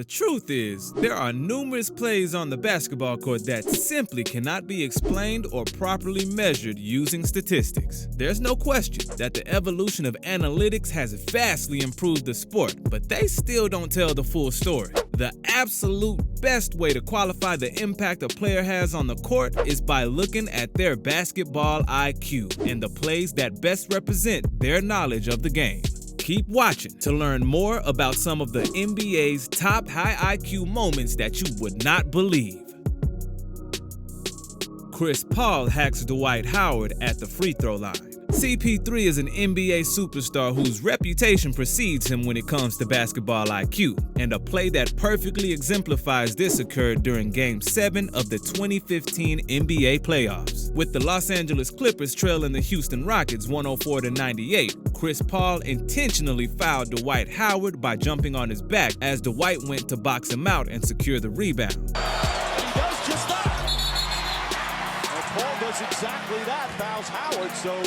The truth is, there are numerous plays on the basketball court that simply cannot be explained or properly measured using statistics. There's no question that the evolution of analytics has vastly improved the sport, but they still don't tell the full story. The absolute best way to qualify the impact a player has on the court is by looking at their basketball IQ and the plays that best represent their knowledge of the game. Keep watching to learn more about some of the NBA's top high IQ moments that you would not believe. Chris Paul hacks Dwight Howard at the free throw line. CP3 is an NBA superstar whose reputation precedes him when it comes to basketball IQ, and a play that perfectly exemplifies this occurred during Game 7 of the 2015 NBA playoffs. With the Los Angeles Clippers trailing the Houston Rockets 104-98, Chris Paul intentionally fouled Dwight Howard by jumping on his back as Dwight went to box him out and secure the rebound. He does just that. And Paul does exactly that, fouls Howard, so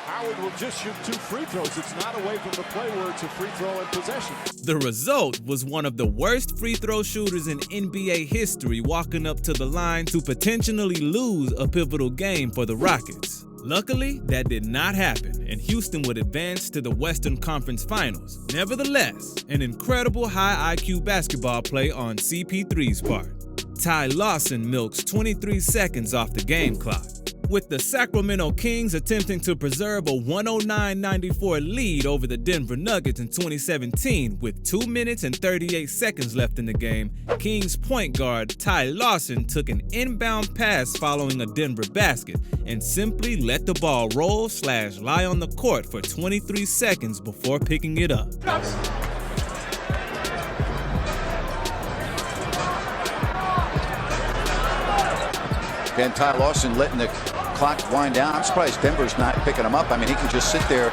Howard will just shoot 2 free throws. It's not away from the play where it's a free throw in possession. The result was one of the worst free throw shooters in NBA history walking up to the line to potentially lose a pivotal game for the Rockets. Luckily, that did not happen, and Houston would advance to the Western Conference Finals. Nevertheless, an incredible high IQ basketball play on CP3's part. Ty Lawson milks 23 seconds off the game clock. With the Sacramento Kings attempting to preserve a 109-94 lead over the Denver Nuggets in 2017 with 2 minutes and 38 seconds left in the game, Kings point guard Ty Lawson took an inbound pass following a Denver basket and simply let the ball roll/lie on the court for 23 seconds before picking it up. And Ty Lawson letting the clock wind down. I'm surprised Denver's not picking him up. I mean, he can just sit there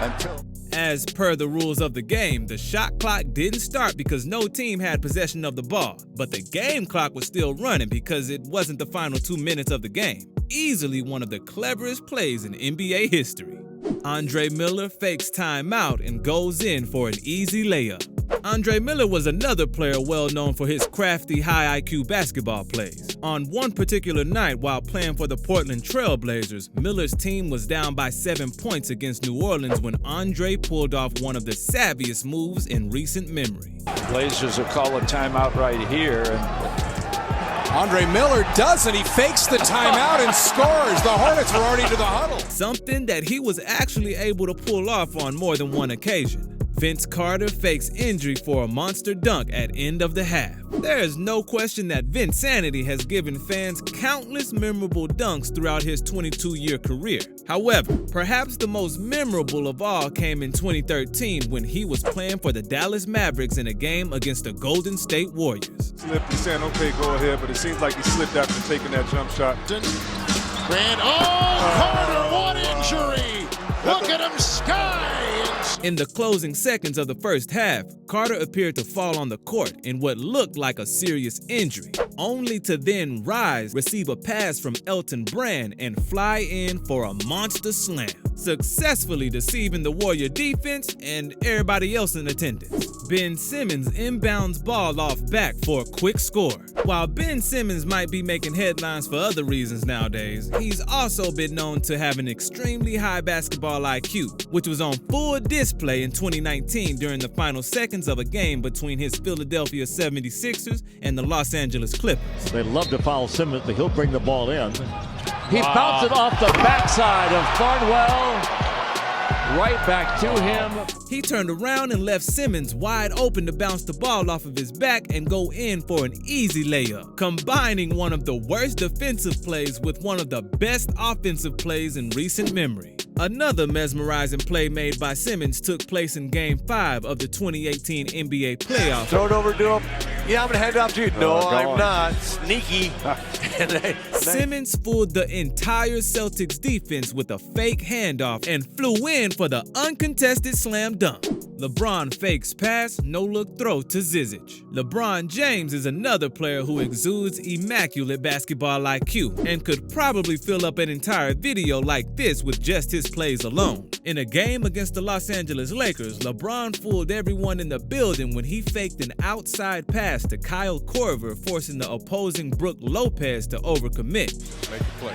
until... As per the rules of the game, the shot clock didn't start because no team had possession of the ball, but the game clock was still running because it wasn't the final 2 minutes of the game. Easily one of the cleverest plays in NBA history. Andre Miller fakes timeout and goes in for an easy layup. Andre Miller was another player well known for his crafty high IQ basketball plays. On one particular night while playing for the Portland Trail Blazers, Miller's team was down by 7 points against New Orleans when Andre pulled off one of the savviest moves in recent memory. The Blazers will call a timeout right here. Andre Miller does it. He fakes the timeout and scores. The Hornets were already to the huddle. Something that he was actually able to pull off on more than one occasion. Vince Carter fakes injury for a monster dunk at end of the half. There is no question that Vinsanity has given fans countless memorable dunks throughout his 22-year career. However, perhaps the most memorable of all came in 2013 when he was playing for the Dallas Mavericks in a game against the Golden State Warriors. Slipped, he's saying, okay, go ahead, but it seems like he slipped after taking that jump shot. Carter, what injury! Look at him sky! In the closing seconds of the first half, Carter appeared to fall on the court in what looked like a serious injury, only to then rise, receive a pass from Elton Brand, and fly in for a monster slam, successfully deceiving the Warrior defense and everybody else in attendance. Ben Simmons inbounds ball off back for a quick score. While Ben Simmons might be making headlines for other reasons nowadays, he's also been known to have an extremely high basketball IQ, which was on full display in 2019 during the final seconds of a game between his Philadelphia 76ers and the Los Angeles Clippers. They love to foul Simmons, but he'll bring the ball in. He bounced it off the backside of Thornwell. Right back to him. He turned around and left Simmons wide open to bounce the ball off of his back and go in for an easy layup, combining one of the worst defensive plays with one of the best offensive plays in recent memory. Another mesmerizing play made by Simmons took place in Game 5 of the 2018 NBA playoffs. Throw it over to him. Yeah, I'm going to hand it off to you. No, I'm not. Sneaky. Simmons fooled the entire Celtics defense with a fake handoff and flew in for the uncontested slam dunk. LeBron fakes pass, no-look throw to Zizic. LeBron James is another player who exudes immaculate basketball IQ and could probably fill up an entire video like this with just his plays alone. In a game against the Los Angeles Lakers, LeBron fooled everyone in the building when he faked an outside pass to Kyle Korver, forcing the opposing Brook Lopez to overcommit. Make a play.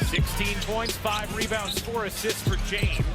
16 points, 5 rebounds, 4 assists for James.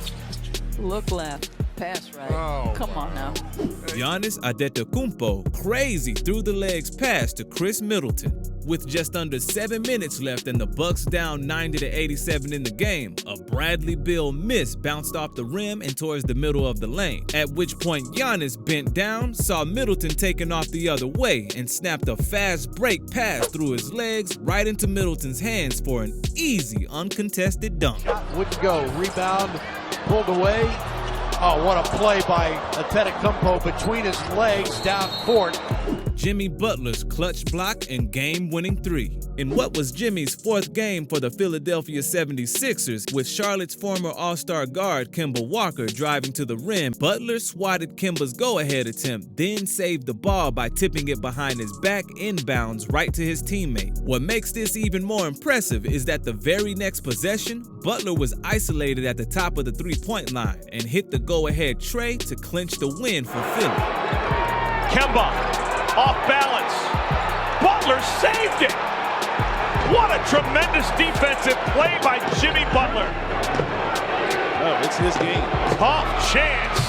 Look left. Pass right. Oh, come on now. Giannis Antetokounmpo crazy through the legs pass to Chris Middleton. With just under 7 minutes left and the Bucks down 90-87 in the game, a Bradley Beal miss bounced off the rim and towards the middle of the lane, at which point Giannis bent down, saw Middleton taking off the other way, and snapped a fast break pass through his legs right into Middleton's hands for an easy, uncontested dunk. Wouldn't go. Rebound pulled away. Oh, what a play by Antetokounmpo between his legs down court. Jimmy Butler's clutch block and game-winning three. In what was Jimmy's 4th game for the Philadelphia 76ers, with Charlotte's former All-Star guard Kemba Walker driving to the rim, Butler swatted Kemba's go-ahead attempt, then saved the ball by tipping it behind his back inbounds right to his teammate. What makes this even more impressive is that the very next possession, Butler was isolated at the top of the three-point line and hit the go-ahead tray to clinch the win for Philly. Kemba off balance. Butler saved it. What a tremendous defensive play by Jimmy Butler. Oh, it's his game. Tough chance.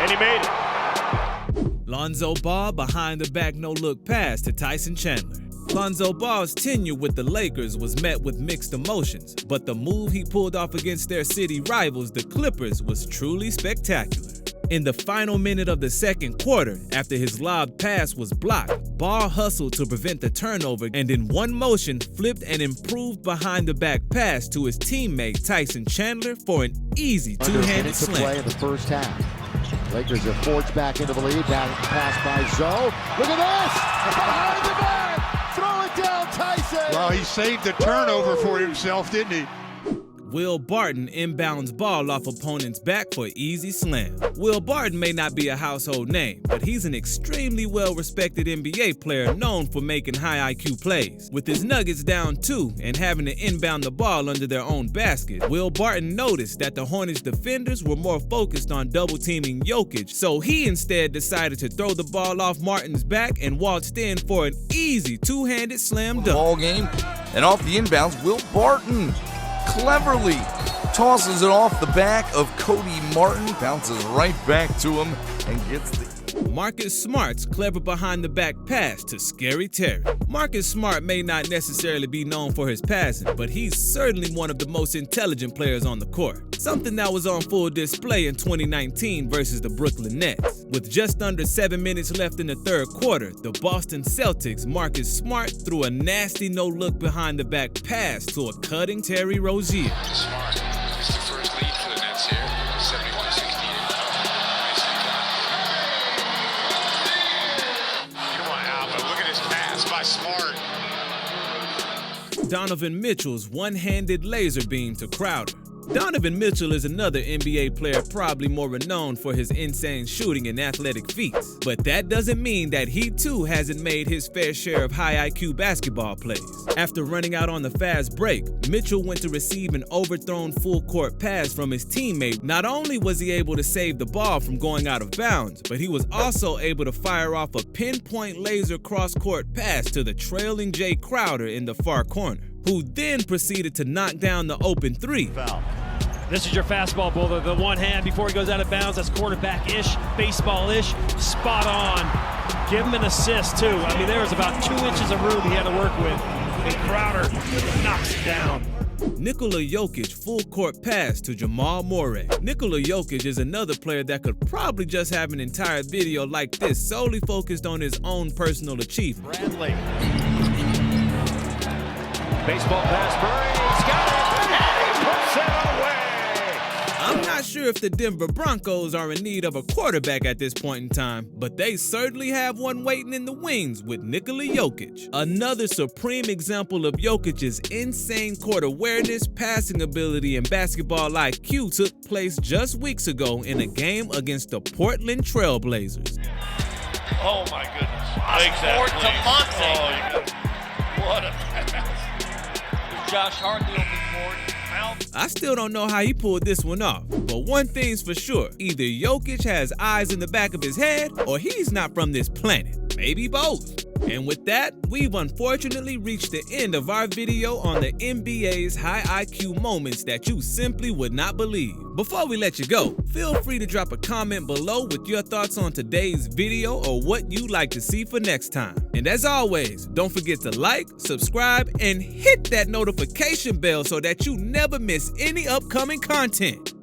And he made it. Lonzo Ball behind the back no-look pass to Tyson Chandler. Lonzo Ball's tenure with the Lakers was met with mixed emotions, but the move he pulled off against their city rivals, the Clippers, was truly spectacular. In the final minute of the second quarter, after his lobbed pass was blocked, Ball hustled to prevent the turnover and in one motion flipped an improved behind-the-back pass to his teammate Tyson Chandler for an easy two-handed slam. Play in the first half. Lakers have forged back into the lead. Pass by Zoe. Look at this! Behind the back! Throw it down, Tyson! Well, he saved the turnover for himself, didn't he? Will Barton inbounds ball off opponent's back for easy slam. Will Barton may not be a household name, but he's an extremely well-respected NBA player known for making high IQ plays. With his Nuggets down 2 and having to inbound the ball under their own basket, Will Barton noticed that the Hornets defenders were more focused on double-teaming Jokic, so he instead decided to throw the ball off Martin's back and waltzed in for an easy two-handed slam dunk. Ball game, and off the inbounds, Will Barton cleverly tosses it off the back of Cody Martin, bounces right back to him, and gets the... Marcus Smart's clever behind-the-back pass to Scary Terry. Marcus Smart may not necessarily be known for his passing, but he's certainly one of the most intelligent players on the court. Something that was on full display in 2019 versus the Brooklyn Nets. With just under 7 minutes left in the third quarter, the Boston Celtics' Marcus Smart threw a nasty no-look behind-the-back pass to a cutting Terry Rozier. Smart is the first lead for the Nets here, 71-68. Smart. Donovan Mitchell's one-handed laser beam to Crowder. Donovan Mitchell is another NBA player probably more renowned for his insane shooting and athletic feats. But that doesn't mean that he too hasn't made his fair share of high IQ basketball plays. After running out on the fast break, Mitchell went to receive an overthrown full-court pass from his teammate. Not only was he able to save the ball from going out of bounds, but he was also able to fire off a pinpoint laser cross-court pass to the trailing Jay Crowder in the far corner, who then proceeded to knock down the open three. Foul. This is your fastball, Bull. The one hand before he goes out of bounds. That's quarterback-ish, baseball-ish, spot on. Give him an assist, too. I mean, there was about 2 inches of room he had to work with, and Crowder knocks it down. Nikola Jokic full-court pass to Jamal Murray. Nikola Jokic is another player that could probably just have an entire video like this solely focused on his own personal achievement. Bradley. Baseball pass, Murray's got it, and he puts it away. I'm not Not sure if the Denver Broncos are in need of a quarterback at this point in time, but they certainly have one waiting in the wings with Nikola Jokic. Another supreme example of Jokic's insane court awareness, passing ability, and basketball IQ took place just weeks ago in a game against the Portland Trail Blazers. Oh my goodness. Exactly. To Monte. Oh, what a pass. Josh Harden on the court. I still don't know how he pulled this one off, but one thing's for sure, either Jokic has eyes in the back of his head or he's not from this planet. Maybe both. And with that, we've unfortunately reached the end of our video on the NBA's high IQ moments that you simply would not believe. Before we let you go, feel free to drop a comment below with your thoughts on today's video or what you'd like to see for next time. And as always, don't forget to like, subscribe, and hit that notification bell so that you never miss any upcoming content.